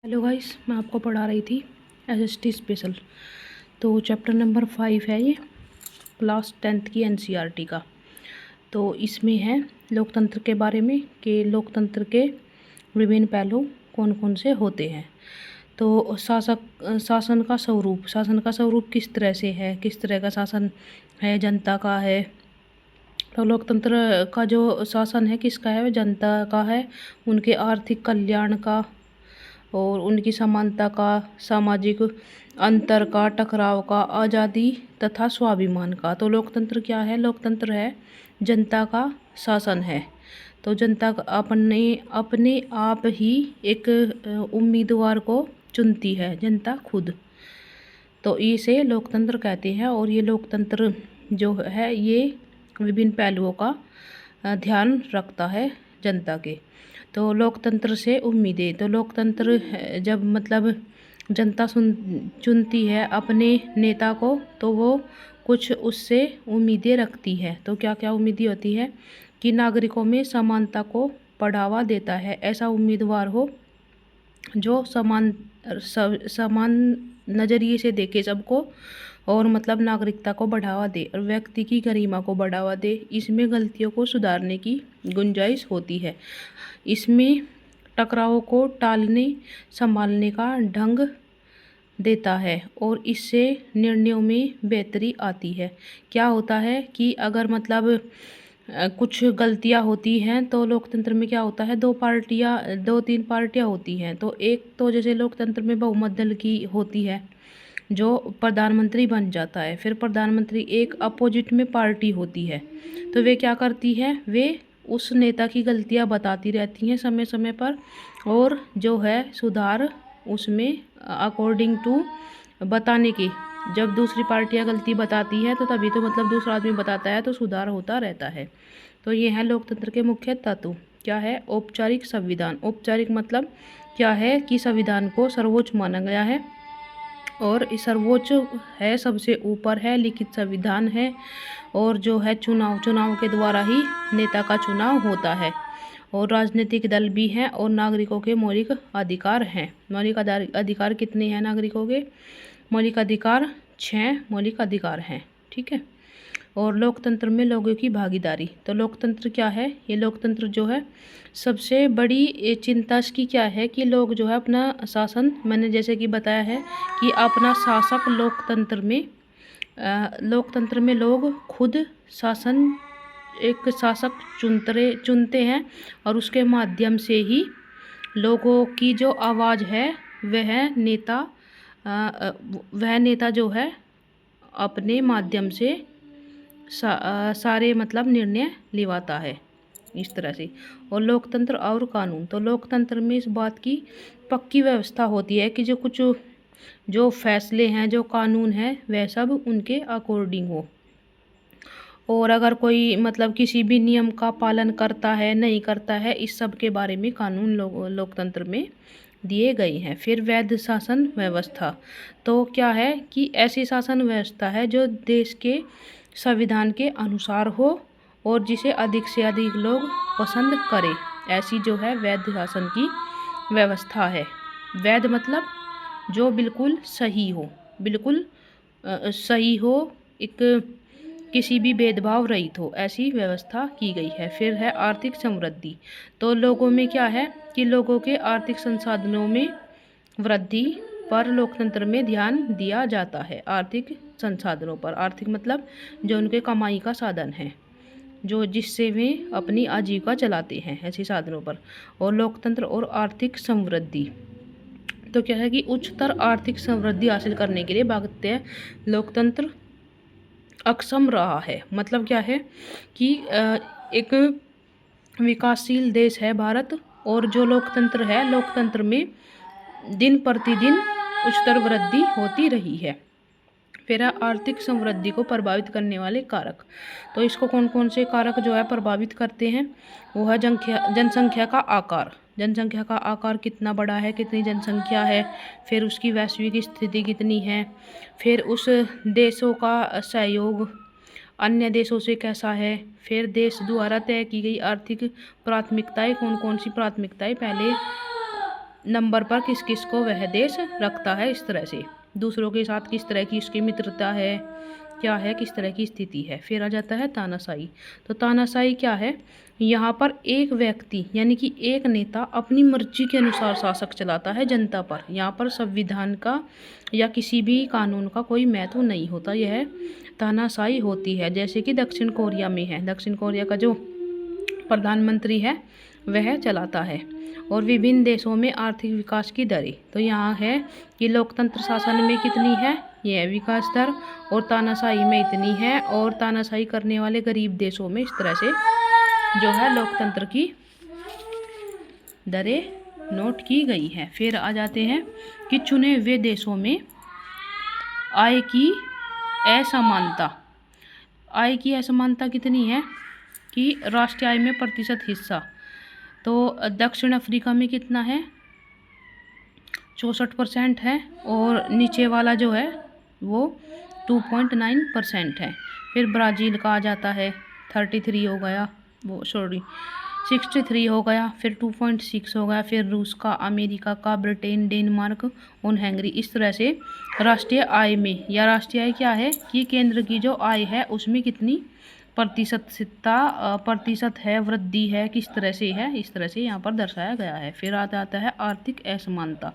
Hello guys, मैं आपको पढ़ा रही थी एसएसटी स्पेशल। तो चैप्टर नंबर 5 है ये, क्लास 10th की एनसीईआरटी का। तो इसमें है लोकतंत्र के बारे में कि लोकतंत्र के विभिन्न पहलू कौन कौन से होते हैं। तो शासन का स्वरूप किस तरह से है, किस तरह का शासन है, जनता का है। तो लोकतंत्र का जो शासन है किसका है, जनता का है, उनके आर्थिक कल्याण का और उनकी समानता का, सामाजिक अंतर का, टकराव का, आज़ादी तथा स्वाभिमान का। तो लोकतंत्र क्या है? लोकतंत्र है जनता का शासन है। तो जनता अपने अपने आप ही एक उम्मीदवार को चुनती है, जनता खुद। तो इसे लोकतंत्र कहते हैं। और ये लोकतंत्र जो है ये विभिन्न पहलुओं का ध्यान रखता है जनता के। तो लोकतंत्र से उम्मीदें, तो लोकतंत्र जब मतलब जनता चुनती है अपने नेता को, तो वो कुछ उससे उम्मीदें रखती है। तो क्या क्या उम्मीदें होती है कि नागरिकों में समानता को बढ़ावा देता है, ऐसा उम्मीदवार हो जो समान नज़रिए से देखे सबको, और मतलब नागरिकता को बढ़ावा दे और व्यक्ति की गरिमा को बढ़ावा दे। इसमें गलतियों को सुधारने की गुंजाइश होती है। इसमें टकराव को टालने संभालने का ढंग देता है और इससे निर्णयों में बेहतरी आती है। क्या होता है कि अगर मतलब कुछ गलतियां होती हैं तो लोकतंत्र में क्या होता है, दो तीन पार्टियां होती हैं। तो एक तो जैसे लोकतंत्र में बहुमत दल की होती है जो प्रधानमंत्री बन जाता है। फिर प्रधानमंत्री एक अपोजिट में पार्टी होती है, तो वे क्या करती है, वे उस नेता की गलतियां बताती रहती हैं समय समय पर, और जो है सुधार उसमें अकॉर्डिंग टू बताने की। जब दूसरी पार्टियां गलती बताती है तो तभी तो मतलब दूसरा आदमी बताता है, तो सुधार होता रहता है। तो ये है लोकतंत्र के मुख्य तत्व। क्या है? औपचारिक संविधान। औपचारिक मतलब क्या है कि संविधान को सर्वोच्च माना गया है और इस सर्वोच्च है, सबसे ऊपर है, लिखित संविधान है। और जो है चुनाव के द्वारा ही नेता का चुनाव होता है। और राजनीतिक दल भी हैं और नागरिकों के मौलिक अधिकार हैं। मौलिक अधिकार कितने हैं नागरिकों के? मौलिक अधिकार 6 मौलिक अधिकार हैं। ठीक है। और लोकतंत्र में लोगों की भागीदारी। तो लोकतंत्र क्या है? ये लोकतंत्र जो है सबसे बड़ी चिंता इसकी क्या है कि लोग जो है अपना शासन, मैंने जैसे कि बताया है कि अपना शासक लोकतंत्र में लोग खुद शासन, एक शासक चुनते हैं और उसके माध्यम से ही लोगों की जो आवाज़ है वह नेता जो है अपने माध्यम से सारे मतलब निर्णय लिवाता है इस तरह से। और लोकतंत्र और कानून। तो लोकतंत्र में इस बात की पक्की व्यवस्था होती है कि जो फैसले हैं, जो कानून हैं, वह सब उनके अकॉर्डिंग हो। और अगर कोई मतलब किसी भी नियम का पालन करता है, नहीं करता है, इस सब के बारे में कानून लोकतंत्र में दिए गए हैं। फिर वैध शासन व्यवस्था। तो क्या है कि ऐसी शासन व्यवस्था है जो देश के संविधान के अनुसार हो और जिसे अधिक से अधिक लोग पसंद करें, ऐसी जो है वैध शासन की व्यवस्था है। वैध मतलब जो बिल्कुल सही हो, बिल्कुल सही हो, एक किसी भी भेदभाव रहित हो, ऐसी व्यवस्था की गई है। फिर है आर्थिक समृद्धि। तो लोगों में क्या है कि लोगों के आर्थिक संसाधनों में वृद्धि पर लोकतंत्र में ध्यान दिया जाता है। आर्थिक संसाधनों पर, आर्थिक मतलब जो उनके कमाई का साधन है, जो जिससे वे अपनी आजीविका चलाते हैं, ऐसे साधनों पर। और लोकतंत्र और आर्थिक समृद्धि। तो क्या है कि उच्चतर आर्थिक समृद्धि हासिल करने के लिए भारतीय लोकतंत्र अक्षम रहा है। मतलब क्या है कि एक विकासशील देश है भारत, और जो लोकतंत्र है, लोकतंत्र में दिन प्रतिदिन उच्चतर वृद्धि होती रही है। फिर आर्थिक समृद्धि को प्रभावित करने वाले कारक। तो इसको कौन कौन से कारक जो है प्रभावित करते हैं? वो है जनसंख्या का आकार। जनसंख्या का आकार कितना बड़ा है, कितनी जनसंख्या है, फिर उसकी वैश्विक स्थिति कितनी है, फिर उस देशों का सहयोग अन्य देशों से कैसा है, फिर देश द्वारा तय की गई आर्थिक प्राथमिकताएं, कौन कौन सी प्राथमिकताएं पहले नंबर पर किस किस को वह देश रखता है, इस तरह से दूसरों के साथ किस तरह की उसकी मित्रता है, क्या है, किस तरह की स्थिति है। फिर आ जाता है तानाशाही। तो तानाशाही क्या है, यहाँ पर एक व्यक्ति यानी कि एक नेता अपनी मर्जी के अनुसार शासक चलाता है जनता पर। यहाँ पर संविधान का या किसी भी कानून का कोई महत्व नहीं होता, यह तानाशाही होती है। जैसे कि दक्षिण कोरिया में है, दक्षिण कोरिया का जो प्रधानमंत्री है वह चलाता है। और विभिन्न देशों में आर्थिक विकास की दरें, तो यहाँ है कि लोकतंत्र शासन में कितनी है यह विकास दर, और तानाशाही में इतनी है, और तानाशाही करने वाले गरीब देशों में इस तरह से जो है लोकतंत्र की दरें नोट की गई है। फिर आ जाते हैं कि चुने हुए देशों में आय की असमानता। आय की असमानता कितनी है कि राष्ट्रीय आय में प्रतिशत हिस्सा, तो दक्षिण अफ्रीका में कितना है 64% है, और नीचे वाला जो है वो 2.9% है। फिर ब्राज़ील का आ जाता है 33 हो गया, वो 63 हो गया, फिर 2.6 हो गया, फिर रूस का, अमेरिका का, ब्रिटेन, डेनमार्क और हंगरी। इस तरह से राष्ट्रीय आय में, या राष्ट्रीय आय क्या है कि केंद्र की जो आय है उसमें कितनी प्रतिशत है, वृद्धि है, किस तरह से है, इस तरह से यहाँ पर दर्शाया गया है। फिर आ जाता है आर्थिक असमानता।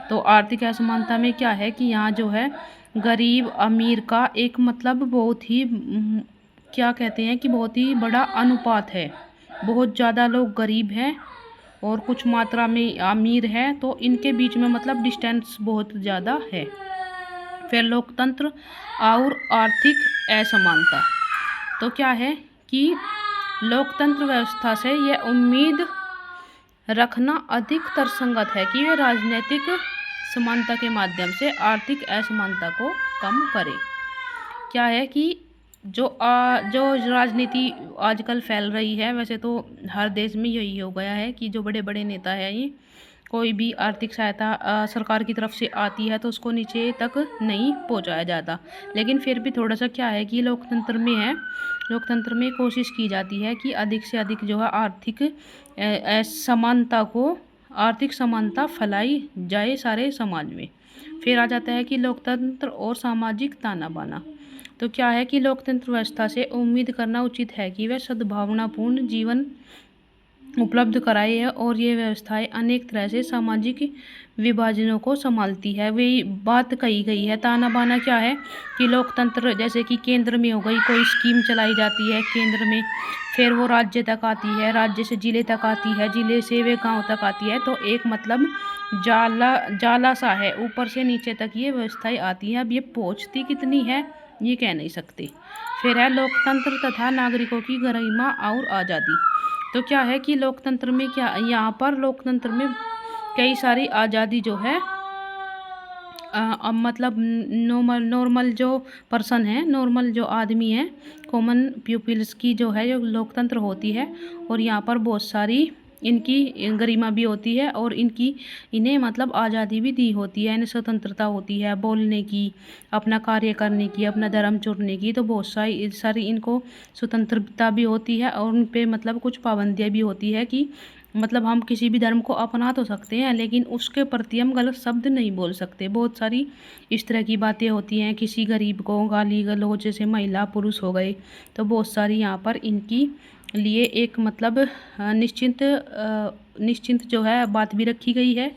तो आर्थिक असमानता में क्या है कि यहाँ जो है गरीब अमीर का एक मतलब बहुत ही क्या कहते हैं कि बहुत ही बड़ा अनुपात है। बहुत ज़्यादा लोग गरीब हैं और कुछ मात्रा में अमीर हैं, तो इनके बीच में मतलब डिस्टेंस बहुत ज़्यादा है। फिर लोकतंत्र और आर्थिक असमानता, तो क्या है कि लोकतंत्र व्यवस्था से यह उम्मीद रखना अधिक तर्कसंगत है कि वे राजनीतिक समानता के माध्यम से आर्थिक असमानता को कम करे। क्या है कि जो राजनीति आजकल फैल रही है, वैसे तो हर देश में यही हो गया है कि जो बड़े बड़े नेता हैं, ये कोई भी आर्थिक सहायता सरकार की तरफ से आती है तो उसको नीचे तक नहीं पहुंचाया जाता। लेकिन फिर भी थोड़ा सा क्या है कि लोकतंत्र में है, लोकतंत्र में कोशिश की जाती है कि अधिक से अधिक जो है आर्थिक समानता फैलाई जाए सारे समाज में। फिर आ जाता है कि लोकतंत्र और सामाजिक ताना बाना। तो क्या है कि लोकतंत्र व्यवस्था से उम्मीद करना उचित है कि वह सद्भावनापूर्ण जीवन उपलब्ध कराई है, और ये व्यवस्थाएं अनेक तरह से सामाजिक विभाजनों को संभालती है। वही बात कही गई है। ताना बाना क्या है कि लोकतंत्र जैसे कि केंद्र में हो गई, कोई स्कीम चलाई जाती है केंद्र में, फिर वो राज्य तक आती है, राज्य से जिले तक आती है, जिले से वे गांव तक आती है। तो एक मतलब जाला सा है, ऊपर से नीचे तक ये व्यवस्थाएं आती हैं। अब ये पहुँचती कितनी है ये कह नहीं सकते। फिर है लोकतंत्र तथा नागरिकों की गरिमा और आज़ादी। तो क्या है कि लोकतंत्र में क्या, यहाँ पर लोकतंत्र में कई सारी आज़ादी जो है मतलब नॉर्मल जो पर्सन है, नॉर्मल जो आदमी है, कॉमन पीपल्स की जो है जो लोकतंत्र होती है, और यहाँ पर बहुत सारी इनकी गरिमा भी होती है, और इन्हें मतलब आज़ादी भी दी होती है, इन्हें स्वतंत्रता होती है बोलने की, अपना कार्य करने की, अपना धर्म चुनने की। तो बहुत सारी इनको स्वतंत्रता भी होती है, और उन पे मतलब कुछ पाबंदियाँ भी होती है कि मतलब हम किसी भी धर्म को अपना तो सकते हैं, लेकिन उसके प्रति हम गलत शब्द नहीं बोल सकते। बहुत सारी इस तरह की बातें होती हैं, किसी गरीब को गाली गलौज, जैसे महिला पुरुष हो गए, तो बहुत सारी यहाँ पर इनकी लिए एक मतलब निश्चिंत जो है बात भी रखी गई है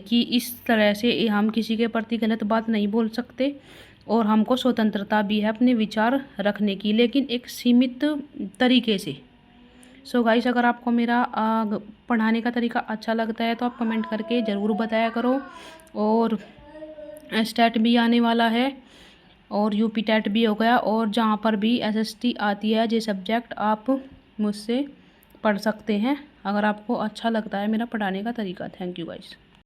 कि इस तरह से हम किसी के प्रति गलत बात नहीं बोल सकते, और हमको स्वतंत्रता भी है अपने विचार रखने की, लेकिन एक सीमित तरीके से। सो गाइस, अगर आपको मेरा पढ़ाने का तरीका अच्छा लगता है तो आप कमेंट करके ज़रूर बताया करो। और स्टेट भी आने वाला है, और यूपी टेट भी हो गया, और जहाँ पर भी एसएसटी आती है ये सब्जेक्ट आप मुझसे पढ़ सकते हैं, अगर आपको अच्छा लगता है मेरा पढ़ाने का तरीका। Thank you guys.